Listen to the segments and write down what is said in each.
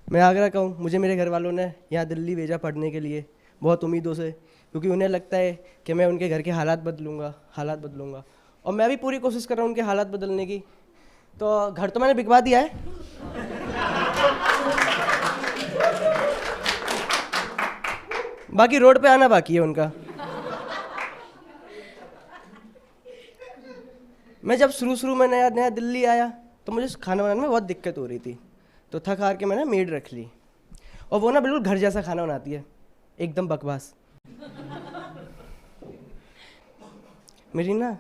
मैं आगरा का हूँ। मुझे मेरे घर वालों ने यहाँ दिल्ली भेजा पढ़ने के लिए, बहुत उम्मीदों से, क्योंकि उन्हें लगता है कि मैं उनके घर के हालात बदलूँगा। और मैं भी पूरी कोशिश कर रहा हूँ उनके हालात बदलने की। तो घर तो मैंने बिकवा दिया है। बाकी रोड पे आना बाकी है उनका। मैं जब शुरू में नया नया दिल्ली आया तो मुझे खाना बनाने में बहुत दिक्कत हो रही थी। तो थक हार के मैंने मेड रख ली, और वो ना बिल्कुल घर जैसा खाना बनाती है, एकदम बकवास। मेरी ना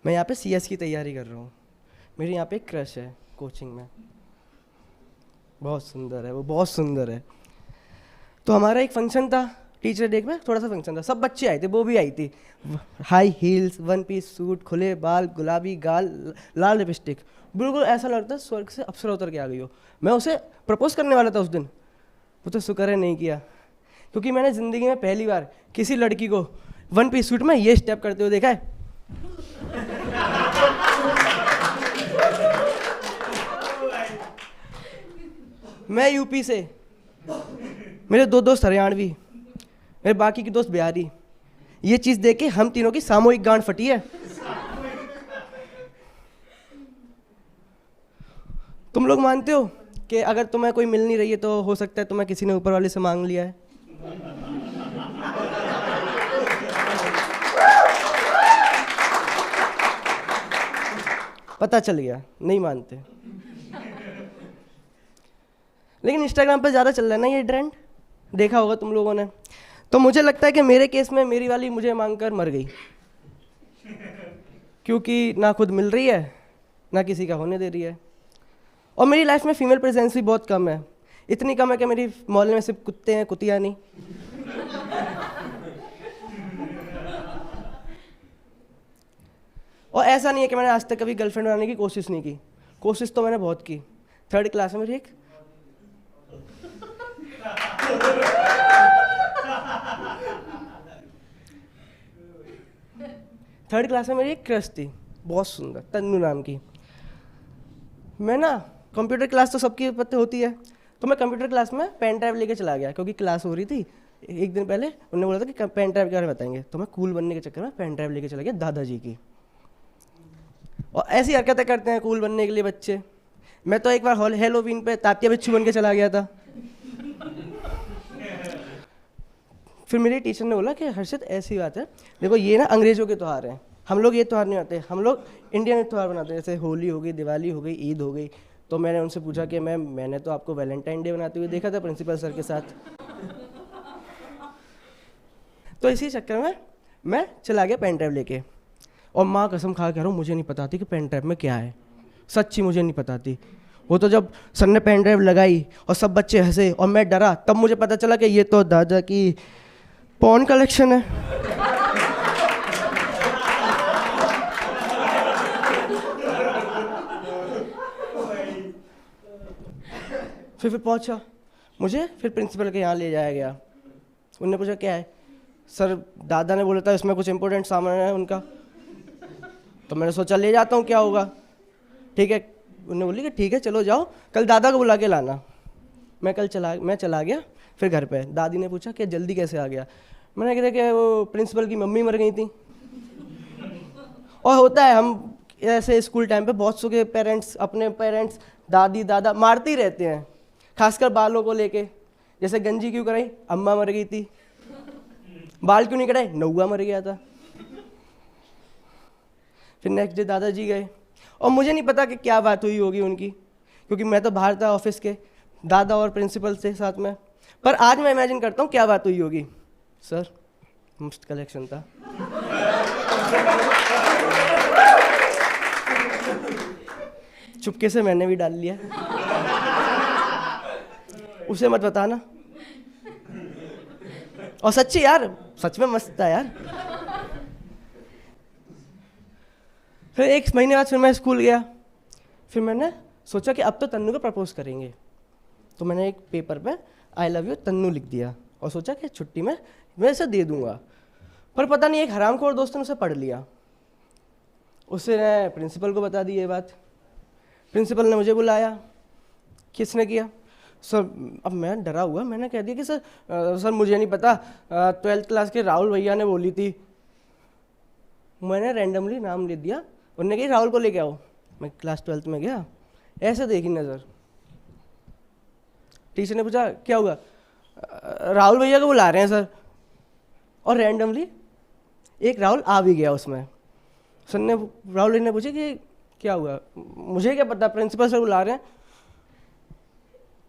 मैं यहाँ पे CS की तैयारी कर रहा हूँ। मेरी यहाँ पे एक क्रश है कोचिंग में, बहुत सुंदर है, वो बहुत सुंदर है। तो हमारा एक फंक्शन था, टीचर डे में थोड़ा सा फंक्शन था, सब बच्चे आए थे, वो भी आई थी। हाई हील्स, 1 पीस सूट, खुले बाल, गुलाबी गाल, लाल लिपस्टिक, बिल्कुल ऐसा लगता है स्वर्ग से अप्सरा उतर के आ गई हो। मैं उसे प्रपोज करने वाला था उस दिन, वो तो शुक्र है नहीं किया, क्योंकि मैंने ज़िंदगी में पहली बार किसी लड़की को 1 पीस सूट में ये स्टेप करते हुए देखा है। मैं यूपी से, मेरे 2 दोस्त हरियाणवी, मेरे बाकी के दोस्त बिहारी। ये चीज़ देख के हम तीनों की सामूहिक गांड फटी है। तुम लोग मानते हो कि अगर तुम्हें कोई मिल नहीं रही है तो हो सकता है तुम्हें किसी ने ऊपर वाले से मांग लिया है? पता चल गया, नहीं मानते। लेकिन इंस्टाग्राम पे ज़्यादा चल रहा है ना ये ट्रेंड, देखा होगा तुम लोगों ने। तो मुझे लगता है कि मेरे केस में मेरी वाली मुझे मांगकर मर गई, क्योंकि ना खुद मिल रही है ना किसी का होने दे रही है। और मेरी लाइफ में फीमेल प्रेजेंस भी बहुत कम है, इतनी कम है कि मेरी मोहल्ले में सिर्फ कुत्ते हैं, कुतिया नहीं। और ऐसा नहीं है कि मैंने आज तक कभी गर्लफ्रेंड बनाने की कोशिश नहीं की, कोशिश तो मैंने बहुत की। 3rd क्लास में ठीक, थर्ड क्लास में मेरी एक क्रश थी, बहुत सुंदर, तन्नू नाम की। मैं ना कंप्यूटर क्लास तो सबकी पता होती है, तो मैं कंप्यूटर क्लास में पेन ड्राइव लेके चला गया, क्योंकि क्लास हो रही थी। एक दिन पहले उन्होंने बोला था कि पेन ड्राइव के बारे में बताएंगे, तो मैं कूल बनने के चक्कर में पेन ड्राइव लेके चला गया दादाजी की। और ऐसी हरकतें करते हैं कूल बनने के लिए बच्चे। मैं तो एक बार हेलोवीन पे तात्या बिच्छू बन के चला गया था। फिर मेरे टीचर ने बोला कि हर्षित ऐसी बात है, देखो ये ना अंग्रेज़ों के त्यौहार हैं, हम लोग ये त्यौहार नहीं आते, हम लोग इंडियन त्यौहार बनाते हैं, जैसे होली हो गई, दिवाली हो गई, ईद हो गई। तो मैंने उनसे पूछा कि मैंने तो आपको वैलेंटाइन डे बनाते हुए देखा था प्रिंसिपल सर के साथ। तो इसी चक्कर में मैं चला गया पेन ड्राइव लेके, और माँ कसम खा के कह रहा हूँ मुझे नहीं पता थी कि पेन ड्राइव में क्या है, सच्ची मुझे नहीं पता थी। वो तो जब सर ने पेन ड्राइव लगाई और सब बच्चे हंसे और मैं डरा, तब मुझे पता चला कि ये तो दादा की पॉर्न कलेक्शन है। फिर पहुंचा, मुझे फिर प्रिंसिपल के यहाँ ले जाया गया। उन्होंने पूछा क्या है? सर दादा ने बोला था इसमें कुछ इंपॉर्टेंट सामान है उनका। तो मैंने सोचा ले जाता हूँ, क्या होगा, ठीक है। उन्होंने बोली कि ठीक है चलो जाओ, कल दादा को बुला के लाना। मैं चला गया। फिर घर पे दादी ने पूछा कि जल्दी कैसे आ गया? मैंने कहा कि वो प्रिंसिपल की मम्मी मर गई थी। और होता है, हम ऐसे स्कूल टाइम पे बहुत सौ के पेरेंट्स अपने पेरेंट्स दादी दादा मारते ही रहते हैं, खासकर बालों को लेके। जैसे गंजी क्यों कराई? अम्मा मर गई थी। बाल क्यों नहीं कटाए? नौआ मर गया था। फिर नेक्स्ट डे दादाजी गए, और मुझे नहीं पता कि क्या बात हुई होगी उनकी, क्योंकि मैं तो बाहर था ऑफिस के, दादा और प्रिंसिपल से साथ में। पर आज मैं इमेजिन करता हूँ क्या बात हुई होगी। सर मस्त कलेक्शन था। चुपके से मैंने भी डाल लिया, उसे मत बताना। और सच्ची यार, सच में मस्त था यार। फिर 1 महीने बाद फिर मैं स्कूल गया। फिर मैंने सोचा कि अब तो तन्नू को प्रपोज करेंगे, तो मैंने एक पेपर पे आई लव यू तन्नू लिख दिया, और सोचा कि छुट्टी में मैं इसे दे दूंगा। पर पता नहीं एक हरामखोर दोस्त ने उसे पढ़ लिया, उसने प्रिंसिपल को बता दी ये बात। प्रिंसिपल ने मुझे बुलाया। किसने किया? सर अब मैं डरा हुआ, मैंने कह दिया कि सर मुझे नहीं पता, 12th क्लास के राहुल भैया ने बोली थी। मैंने रैंडमली नाम ले दिया, उन्होंने कहा राहुल को लेके आओ। मैं क्लास 12th में गया, ऐसे देखी नज़र, टीचर ने पूछा क्या हुआ, राहुल भैया को बुला रहे हैं सर। और रैंडमली एक राहुल आ भी गया उसमें। सर ने, राहुल भैया ने पूछा कि क्या हुआ, मुझे क्या पता, प्रिंसिपल सर बुला रहे हैं।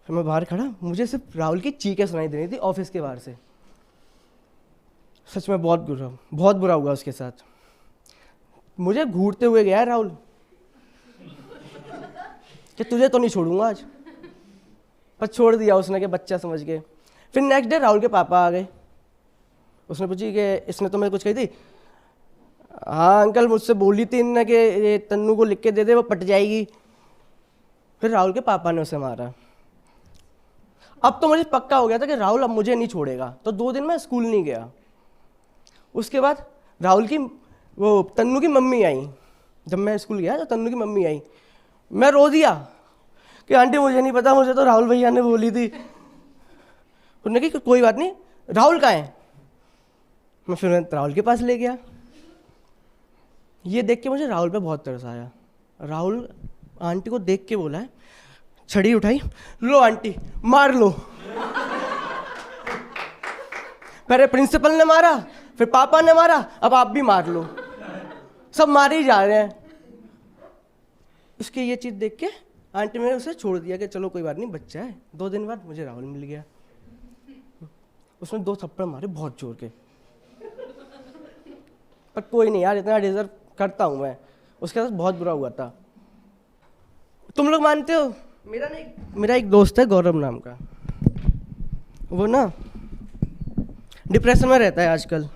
फिर मैं बाहर खड़ा, मुझे सिर्फ राहुल की चीखें सुनाई दे रही थी ऑफिस के बाहर से। सच में बहुत बुरा हुआ उसके साथ। मुझे घूरते हुए गया राहुल कि तुझे तो नहीं छोड़ूंगा आज, पर छोड़ दिया उसने कि बच्चा समझ के। फिर नेक्स्ट डे राहुल के पापा आ गए, उसने पूछी कि इसने तो मैं कुछ कही थी। हाँ अंकल, मुझसे बोली थी इनने कि ये तन्नू को लिख के दे दे, वो पट जाएगी। फिर राहुल के पापा ने उसे मारा। अब तो मुझे पक्का हो गया था कि राहुल अब मुझे नहीं छोड़ेगा, तो 2 दिन मैं स्कूल नहीं गया। उसके बाद तन्नू की मम्मी आई। जब मैं स्कूल गया तो तन्नू की मम्मी आई, मैं रो दिया कि आंटी मुझे नहीं पता, मुझे तो राहुल भैया ने बोली थी। उन्होंने कहा कोई बात नहीं, राहुल कहाँ है। मैं फिर राहुल के पास ले गया। ये देख के मुझे राहुल पे बहुत तरस आया। राहुल आंटी को देख के बोला है, छड़ी उठाई, लो आंटी मार लो। पहले प्रिंसिपल ने मारा, फिर पापा ने मारा, अब आप भी मार लो, सब मारे ही जा रहे हैं। उसके ये चीज़ देख के आंटी ने उसे छोड़ दिया कि चलो कोई बात नहीं, बच्चा है। 2 दिन बाद मुझे राहुल मिल गया। उसने 2 थप्पड़ मारे बहुत जोर के, पर कोई नहीं यार, इतना डिजर्व करता हूँ मैं। उसके साथ बहुत बुरा हुआ था। तुम लोग मानते हो, मेरा एक दोस्त है गौरव नाम का, वो ना डिप्रेशन में रहता है आजकल,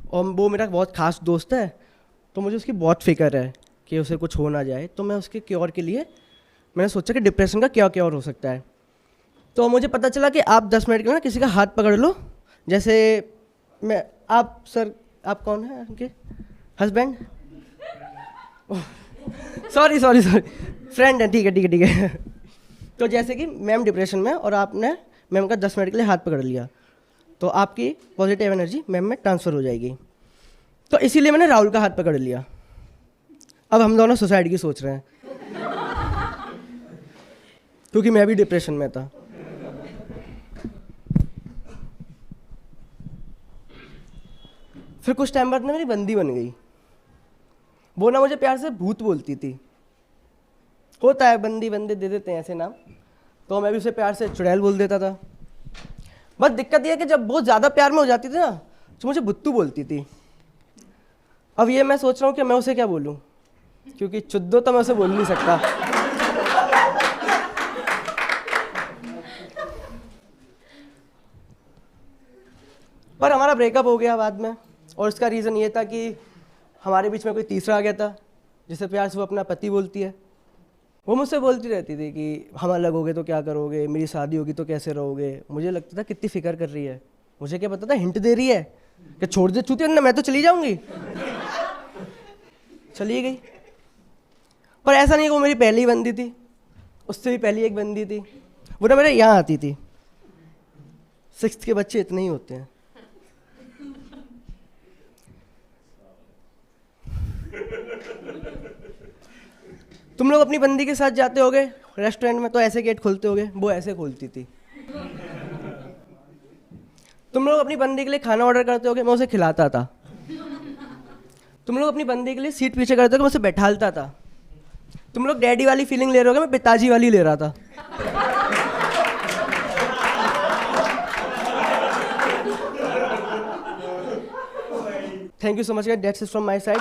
और वो मेरा बहुत खास दोस्त है। तो मुझे उसकी बहुत फिक्र है कि उसे कुछ हो ना जाए। तो मैं उसके क्योर के लिए मैंने सोचा कि डिप्रेशन का क्या क्योर हो सकता है। तो मुझे पता चला कि आप 10 मिनट के लिए ना किसी का हाथ पकड़ लो, जैसे आप कौन है उनके हस्बैंड? सॉरी फ्रेंड है, ठीक है। तो जैसे कि मैम डिप्रेशन में, और आपने मैम का 10 मिनट के लिए हाथ पकड़ लिया, तो आपकी पॉजिटिव एनर्जी मैम में ट्रांसफ़र हो जाएगी। तो इसीलिए मैंने राहुल का हाथ पकड़ लिया। अब हम दोनों सुसाइड की सोच रहे हैं क्योंकि मैं भी डिप्रेशन में था। फिर कुछ टाइम बाद ना मेरी बंदी बन गई। वो ना मुझे प्यार से भूत बोलती थी। होता है, बंदी बंदे दे देते हैं ऐसे नाम, तो मैं भी उसे प्यार से चुड़ैल बोल देता था। बस दिक्कत यह है कि जब बहुत ज़्यादा प्यार में हो जाती थी ना, तो मुझे बुत्तू बोलती थी। अब ये मैं सोच रहा हूँ कि मैं उसे क्या बोलूँ, क्योंकि चुद्दो तो मैं उसे बोल नहीं सकता। पर हमारा ब्रेकअप हो गया बाद में, और इसका रीज़न ये था कि हमारे बीच में कोई तीसरा आ गया था, जिसे प्यार से वो अपना पति बोलती है। वो मुझसे बोलती रहती थी कि हम अलग हो गए तो क्या करोगे, मेरी शादी होगी तो कैसे रहोगे। मुझे लगता था कितनी फिक्र कर रही है, मुझे क्या पता था हिंट दे रही है कि छोड़ दे चूतिया ना, मैं तो चली जाऊंगी। चली गई। पर ऐसा नहीं, वो मेरी पहली बंदी थी, उससे भी पहली एक बंदी थी, वो ना मेरे यहाँ आती थी। 6th के बच्चे इतने ही होते हैं। तुम लोग अपनी बंदी के साथ जाते होगे रेस्टोरेंट में, तो ऐसे गेट खोलते होगे, वो ऐसे खोलती थी। तुम लोग अपनी बंदी के लिए खाना ऑर्डर करते होगे, मैं उसे खिलाता था। तुम लोग अपनी बंदी के लिए सीट पीछे करते होगे, मैं उसे बैठालता था। तुम लोग डैडी वाली फीलिंग ले रहे होगे, मैं पिताजी वाली ले रहा था। Thank you so much guys, that's it from my side.